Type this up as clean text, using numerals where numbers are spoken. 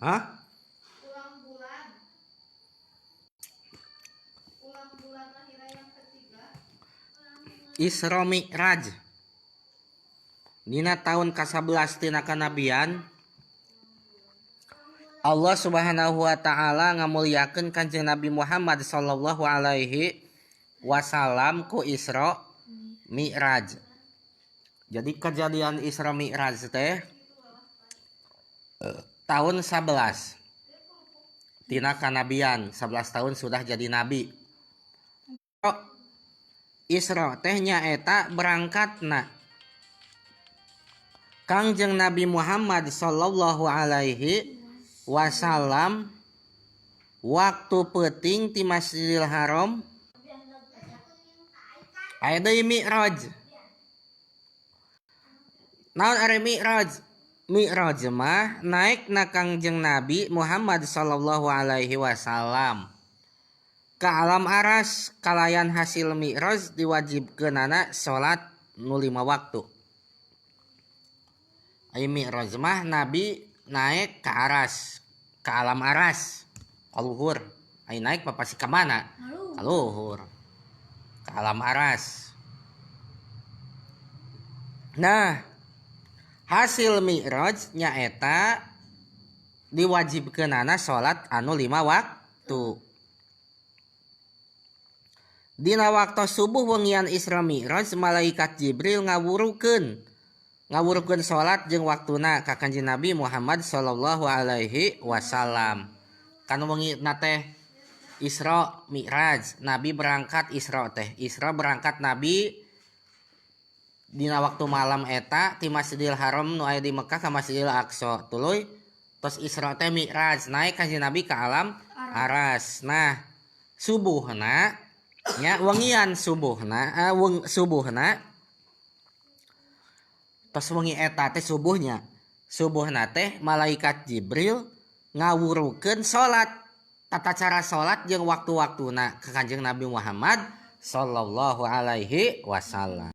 Hah? Ulang bulan. Ulang bulan lahirnya yang ketiga. Isra Mi'raj. Dina tahun ke-11 tina kanabian, Allah Subhanahu wa taala ngamulyakeun Kanjeng Nabi Muhammad sallallahu alaihi wasallam ku Isra Mi'raj. Jadi kejadian Isra Mi'raj teh tahun 11 tina kanabian, 11 tahun sudah jadi nabi. Isra teh nyaeta berangkatna Kangjeng Nabi Muhammad sallallahu alaihi wasallam waktu peuting ti Masjidil Haram aya deui Mi'raj. Naon ari Mi'raj? Mi'raj mah naikna Kangjeng Nabi Muhammad sallallahu alaihi wasallam ka alam aras, kalayan hasil Mi'raj diwajibkeunana salat nu 5 waktu. Ai Mi'raj mah Nabi naik ke aras, ke alam aras, ka luhur. Ai naik papasi ka mana? Ka luhur. Ke alam aras. Nah, hasil Mi'raj nyaeta diwajibkeunana salat anu 5 waktu. Dina waktu subuh wengian Isra Mi'raj malaikat Jibril ngawurukeun salat jeung waktuna ka Kanjeng Nabi Muhammad sallallahu alaihi wasallam. Kan wengina teh Isra Mi'raj, Nabi berangkat Isra teh. Isra berangkat Nabi dina waktu malam eta ti Masjidil Haram nu aya di Mekah ka Masjidil Aqsa. Tuluy tos Isra teh Mi'raj naik Kanjeng Nabi ka alam aras. Nah, subuhna nya wengian subuhna tos wengi eta teh subuhna teh malaikat Jibril ngawurukeun salat, tata cara salat jeung waktu-waktuna ka Kanjeng Nabi Muhammad sallallahu alaihi wasallam.